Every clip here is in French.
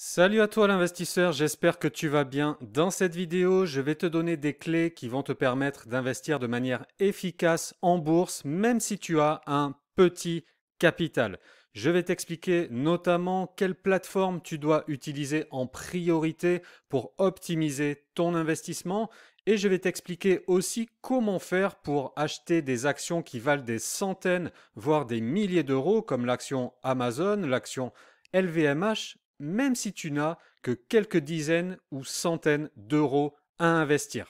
Salut à toi l'investisseur, j'espère que tu vas bien. Dans cette vidéo, je vais te donner des clés qui vont te permettre d'investir de manière efficace en bourse, même si tu as un petit capital. Je vais t'expliquer notamment quelle plateforme tu dois utiliser en priorité pour optimiser ton investissement et je vais t'expliquer aussi comment faire pour acheter des actions qui valent des centaines, voire des milliers d'euros comme l'action Amazon, l'action LVMH, même si tu n'as que quelques dizaines ou centaines d'euros à investir.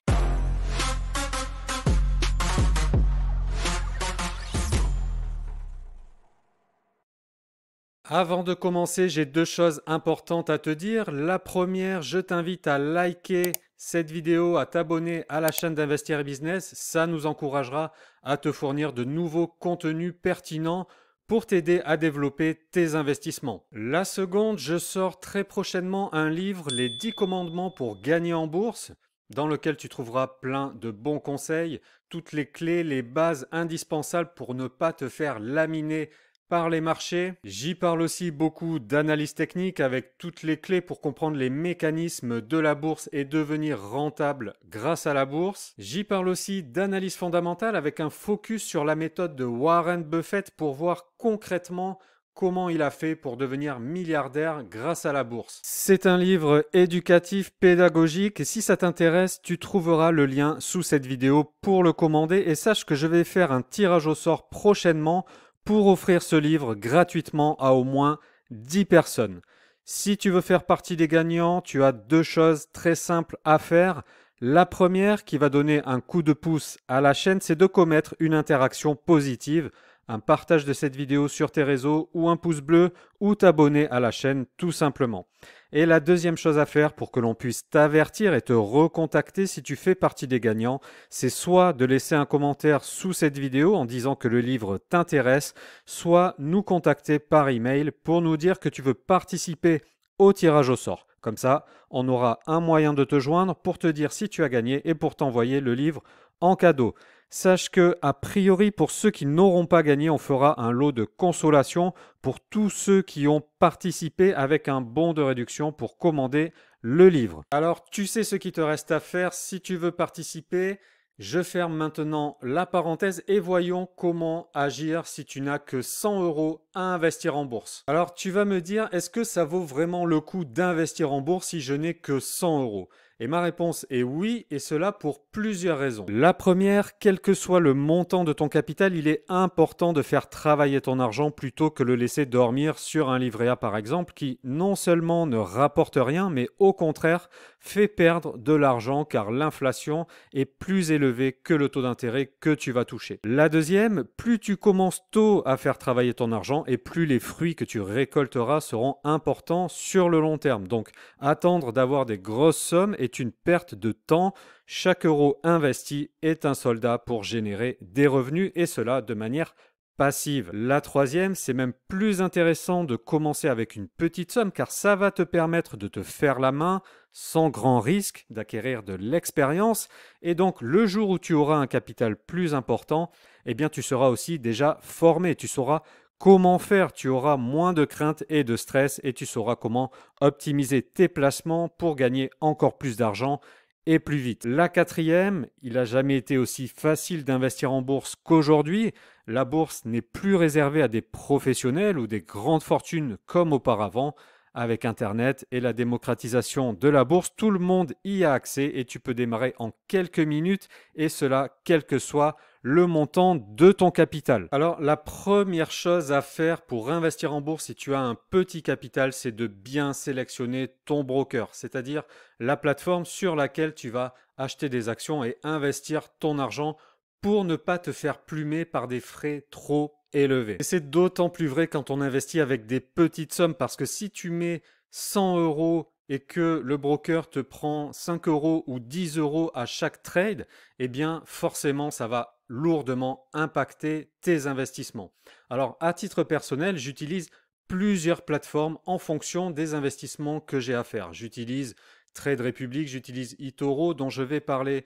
Avant de commencer, j'ai deux choses importantes à te dire. La première, je t'invite à liker cette vidéo, à t'abonner à la chaîne d'Investir et Business. Ça nous encouragera à te fournir de nouveaux contenus pertinents pour t'aider à développer tes investissements. La seconde, je sors très prochainement un livre, Les 10 commandements pour gagner en bourse, dans lequel tu trouveras plein de bons conseils, toutes les clés, les bases indispensables pour ne pas te faire laminer par les marchés. J'y parle aussi beaucoup d'analyse technique avec toutes les clés pour comprendre les mécanismes de la bourse et devenir rentable grâce à la bourse. J'y parle aussi d'analyse fondamentale avec un focus sur la méthode de Warren Buffett pour voir concrètement comment il a fait pour devenir milliardaire grâce à la bourse. C'est un livre éducatif, pédagogique et si ça t'intéresse, tu trouveras le lien sous cette vidéo pour le commander et sache que je vais faire un tirage au sort prochainement pour offrir ce livre gratuitement à au moins 10 personnes. Si tu veux faire partie des gagnants, tu as deux choses très simples à faire. La première, qui va donner un coup de pouce à la chaîne, c'est de commettre une interaction positive, un partage de cette vidéo sur tes réseaux ou un pouce bleu ou t'abonner à la chaîne tout simplement. Et la deuxième chose à faire pour que l'on puisse t'avertir et te recontacter si tu fais partie des gagnants, c'est soit de laisser un commentaire sous cette vidéo en disant que le livre t'intéresse, soit nous contacter par email pour nous dire que tu veux participer au tirage au sort. Comme ça, on aura un moyen de te joindre pour te dire si tu as gagné et pour t'envoyer le livre en cadeau. Sache que, a priori, pour ceux qui n'auront pas gagné, on fera un lot de consolation pour tous ceux qui ont participé avec un bon de réduction pour commander le livre. Alors, tu sais ce qu'il te reste à faire si tu veux participer. Je ferme maintenant la parenthèse et voyons comment agir si tu n'as que 100 euros à investir en bourse. Alors, tu vas me dire, est-ce que ça vaut vraiment le coup d'investir en bourse si je n'ai que 100 euros? Et ma réponse est oui, et cela pour plusieurs raisons. La première, quel que soit le montant de ton capital, il est important de faire travailler ton argent plutôt que le laisser dormir sur un livret A par exemple, qui non seulement ne rapporte rien, mais au contraire fait perdre de l'argent car l'inflation est plus élevée que le taux d'intérêt que tu vas toucher. La deuxième, plus tu commences tôt à faire travailler ton argent et plus les fruits que tu récolteras seront importants sur le long terme. Donc, attendre d'avoir des grosses sommes est une perte de temps. Chaque euro investi est un soldat pour générer des revenus et cela de manière passive. La troisième, c'est même plus intéressant de commencer avec une petite somme car ça va te permettre de te faire la main sans grand risque, d'acquérir de l'expérience et donc le jour où tu auras un capital plus important, eh bien tu seras aussi déjà formé, tu sauras comment faire, tu auras moins de crainte et de stress et tu sauras comment optimiser tes placements pour gagner encore plus d'argent et plus vite. La quatrième, il n'a jamais été aussi facile d'investir en bourse qu'aujourd'hui. La bourse n'est plus réservée à des professionnels ou des grandes fortunes comme auparavant. Avec Internet et la démocratisation de la bourse, tout le monde y a accès et tu peux démarrer en quelques minutes et cela quel que soit le montant de ton capital. Alors la première chose à faire pour investir en bourse si tu as un petit capital, c'est de bien sélectionner ton broker, c'est-à-dire la plateforme sur laquelle tu vas acheter des actions et investir ton argent pour ne pas te faire plumer par des frais trop élevés. Et c'est d'autant plus vrai quand on investit avec des petites sommes parce que si tu mets 100 euros et que le broker te prend 5 euros ou 10 euros à chaque trade, eh bien forcément ça va lourdement impacter tes investissements. Alors à titre personnel, j'utilise plusieurs plateformes en fonction des investissements que j'ai à faire. J'utilise Trade Republic, j'utilise eToro dont je vais parler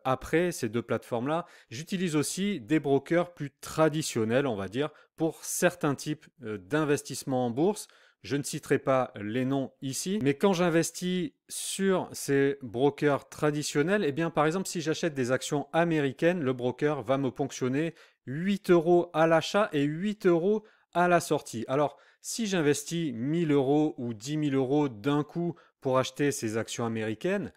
après ces deux plateformes-là. J'utilise aussi des brokers plus traditionnels, on va dire, pour certains types d'investissements en bourse. Je ne citerai pas les noms ici, mais quand j'investis sur ces brokers traditionnels, eh bien, par exemple, si j'achète des actions américaines, le broker va me ponctionner 8 € à l'achat et 8 € à la sortie. Alors, si j'investis 1000 € ou 10 000 € d'un coup pour acheter ces actions américaines,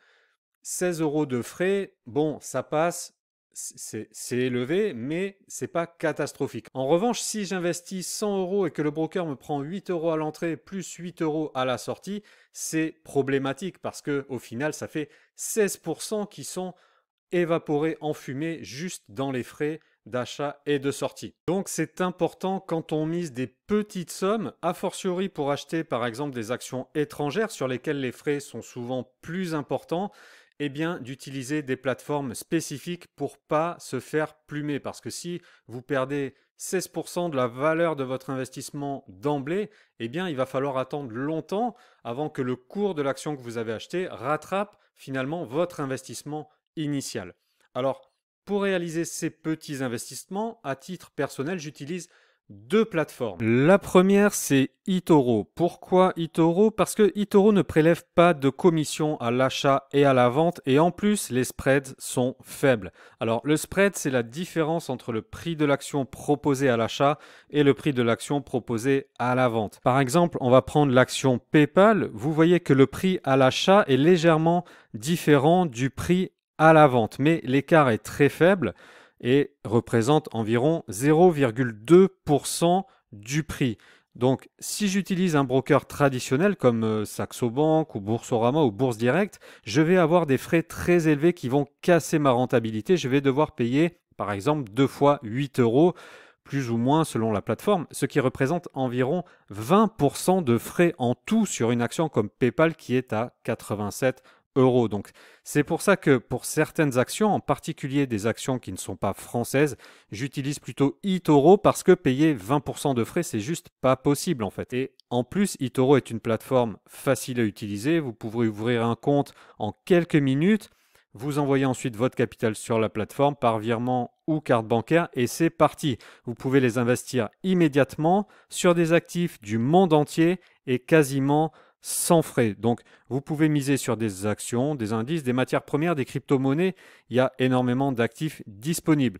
16 € de frais, bon, ça passe, c'est élevé, mais c'est pas catastrophique. En revanche, si j'investis 100 € et que le broker me prend 8 € à l'entrée plus 8 € à la sortie, c'est problématique parce que au final, ça fait 16% qui sont évaporés en fumée juste dans les frais d'achat et de sortie. Donc c'est important quand on mise des petites sommes, a fortiori pour acheter par exemple des actions étrangères sur lesquelles les frais sont souvent plus importants, eh bien d'utiliser des plateformes spécifiques pour pas se faire plumer. Parce que si vous perdez 16% de la valeur de votre investissement d'emblée, eh bien il va falloir attendre longtemps avant que le cours de l'action que vous avez acheté rattrape finalement votre investissement initial. Alors, pour réaliser ces petits investissements, à titre personnel, j'utilise deux plateformes. La première, c'est eToro. Pourquoi eToro? Parce que eToro ne prélève pas de commission à l'achat et à la vente et en plus, les spreads sont faibles. Alors, le spread, c'est la différence entre le prix de l'action proposée à l'achat et le prix de l'action proposée à la vente. Par exemple, on va prendre l'action PayPal. Vous voyez que le prix à l'achat est légèrement différent du prix à la vente, mais l'écart est très faible et représente environ 0,2% du prix. Donc, si j'utilise un broker traditionnel comme Saxo Bank ou Boursorama ou Bourse Direct, je vais avoir des frais très élevés qui vont casser ma rentabilité. Je vais devoir payer, par exemple, 2 fois 8 €, plus ou moins selon la plateforme, ce qui représente environ 20% de frais en tout sur une action comme PayPal qui est à 87 €. Donc, c'est pour ça que pour certaines actions, en particulier des actions qui ne sont pas françaises, j'utilise plutôt eToro parce que payer 20% de frais, c'est juste pas possible en fait. Et en plus, eToro est une plateforme facile à utiliser. Vous pouvez ouvrir un compte en quelques minutes. Vous envoyez ensuite votre capital sur la plateforme par virement ou carte bancaire et c'est parti. Vous pouvez les investir immédiatement sur des actifs du monde entier et quasiment sans frais. Donc, vous pouvez miser sur des actions, des indices, des matières premières, des crypto-monnaies. Il y a énormément d'actifs disponibles.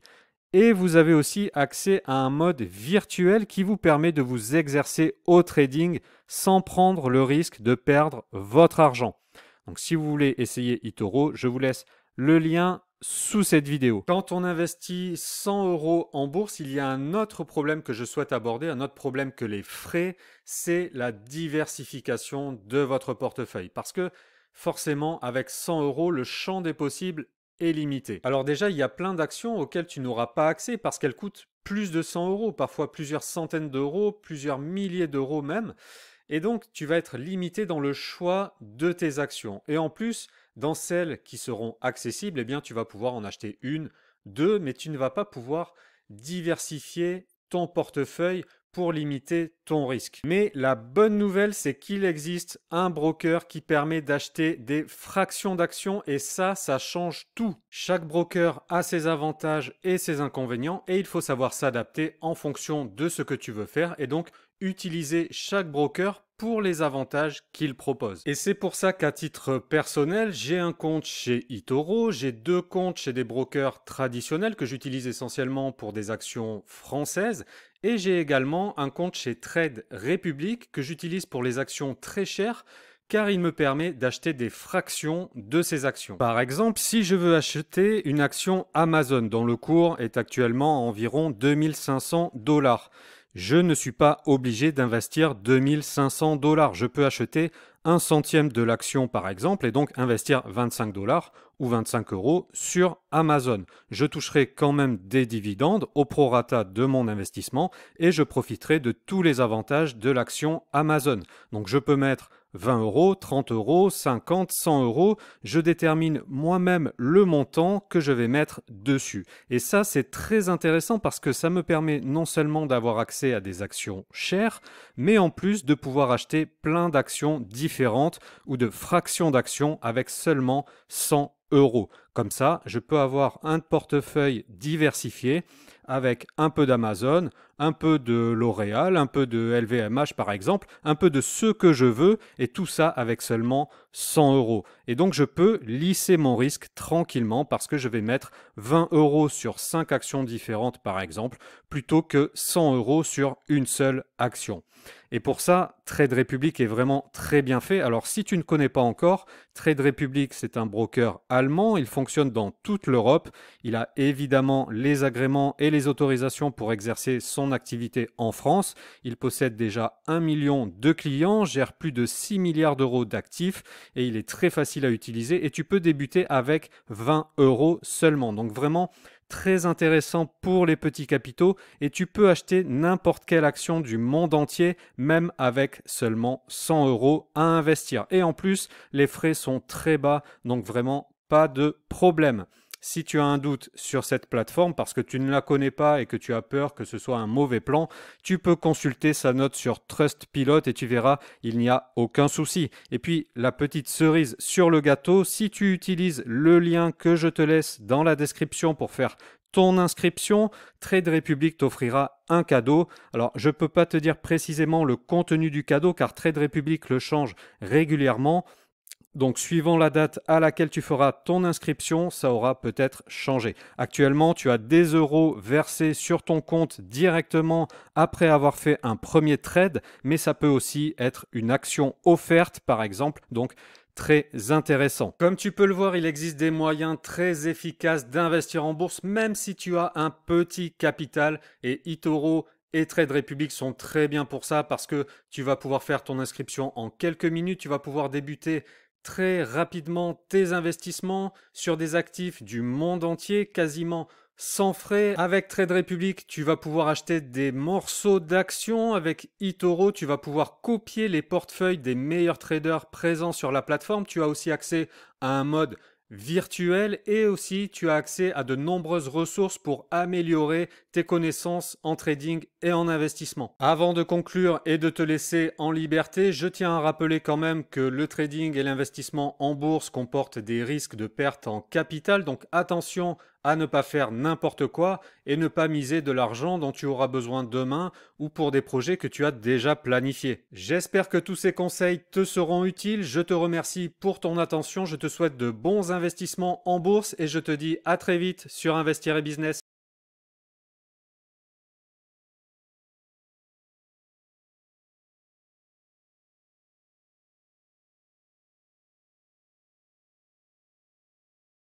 Et vous avez aussi accès à un mode virtuel qui vous permet de vous exercer au trading sans prendre le risque de perdre votre argent. Donc, si vous voulez essayer eToro, je vous laisse le lien sous cette vidéo. Quand on investit 100 € en bourse, il y a un autre problème que je souhaite aborder, un autre problème que les frais, c'est la diversification de votre portefeuille. Parce que forcément, avec 100 €, le champ des possibles est limité. Alors déjà, il y a plein d'actions auxquelles tu n'auras pas accès parce qu'elles coûtent plus de 100 €, parfois plusieurs centaines d'euros, plusieurs milliers d'euros même. Et donc, tu vas être limité dans le choix de tes actions. Et en plus, dans celles qui seront accessibles, eh bien, tu vas pouvoir en acheter une, deux, mais tu ne vas pas pouvoir diversifier ton portefeuille pour limiter ton risque. Mais la bonne nouvelle, c'est qu'il existe un broker qui permet d'acheter des fractions d'actions et ça change tout. Chaque broker a ses avantages et ses inconvénients et il faut savoir s'adapter en fonction de ce que tu veux faire et donc utiliser chaque broker pour les avantages qu'il propose. Et c'est pour ça qu'à titre personnel, j'ai un compte chez eToro, j'ai deux comptes chez des brokers traditionnels que j'utilise essentiellement pour des actions françaises et j'ai également un compte chez Trade Republic que j'utilise pour les actions très chères car il me permet d'acheter des fractions de ces actions. Par exemple, si je veux acheter une action Amazon dont le cours est actuellement environ 2500 $, je ne suis pas obligé d'investir 2500 $. Je peux acheter 1 centième de l'action par exemple et donc investir 25 $ ou 25 € sur Amazon. Je toucherai quand même des dividendes au prorata de mon investissement et je profiterai de tous les avantages de l'action Amazon. Donc je peux mettre 20 €, 30 €, 50, 100 €. Je détermine moi-même le montant que je vais mettre dessus. Et ça, c'est très intéressant parce que ça me permet non seulement d'avoir accès à des actions chères, mais en plus de pouvoir acheter plein d'actions différentes ou de fractions d'actions avec seulement 100 euros. Comme ça, je peux avoir un portefeuille diversifié avec un peu d'Amazon, un peu de L'Oréal, un peu de LVMH par exemple, un peu de ce que je veux et tout ça avec seulement 100 euros. Et donc je peux lisser mon risque tranquillement parce que je vais mettre 20 euros sur 5 actions différentes par exemple plutôt que 100 euros sur une seule action. Et pour ça, Trade Republic est vraiment très bien fait. Alors si tu ne connais pas encore, Trade Republic c'est un broker allemand, il fonctionne dans toute l'Europe, il a évidemment les agréments et les autorisations pour exercer son activité en France, il possède déjà 1 million de clients, gère plus de 6 milliards d'euros d'actifs et il est très facile à utiliser et tu peux débuter avec 20 euros seulement. Donc vraiment très intéressant pour les petits capitaux et tu peux acheter n'importe quelle action du monde entier même avec seulement 100 euros à investir. Et en plus, les frais sont très bas, donc vraiment pas de problème. Si tu as un doute sur cette plateforme parce que tu ne la connais pas et que tu as peur que ce soit un mauvais plan, tu peux consulter sa note sur Trustpilot et tu verras, il n'y a aucun souci. Et puis, la petite cerise sur le gâteau, si tu utilises le lien que je te laisse dans la description pour faire ton inscription, Trade Republic t'offrira un cadeau. Alors, je ne peux pas te dire précisément le contenu du cadeau car Trade Republic le change régulièrement. Donc, suivant la date à laquelle tu feras ton inscription, ça aura peut-être changé. Actuellement, tu as des euros versés sur ton compte directement après avoir fait un premier trade, mais ça peut aussi être une action offerte, par exemple. Donc, très intéressant. Comme tu peux le voir, il existe des moyens très efficaces d'investir en bourse, même si tu as un petit capital. Et eToro et Trade Republic sont très bien pour ça parce que tu vas pouvoir faire ton inscription en quelques minutes. Tu vas pouvoir débuter très rapidement tes investissements sur des actifs du monde entier, quasiment sans frais. Avec Trade Republic, tu vas pouvoir acheter des morceaux d'actions. Avec eToro, tu vas pouvoir copier les portefeuilles des meilleurs traders présents sur la plateforme. Tu as aussi accès à un mode virtuel et aussi tu as accès à de nombreuses ressources pour améliorer tes connaissances en trading et en investissement. Avant de conclure et de te laisser en liberté, je tiens à rappeler quand même que le trading et l'investissement en bourse comportent des risques de perte en capital, donc attention à ne pas faire n'importe quoi et ne pas miser de l'argent dont tu auras besoin demain ou pour des projets que tu as déjà planifiés. J'espère que tous ces conseils te seront utiles. Je te remercie pour ton attention. Je te souhaite de bons investissements en bourse et je te dis à très vite sur Investir et Business.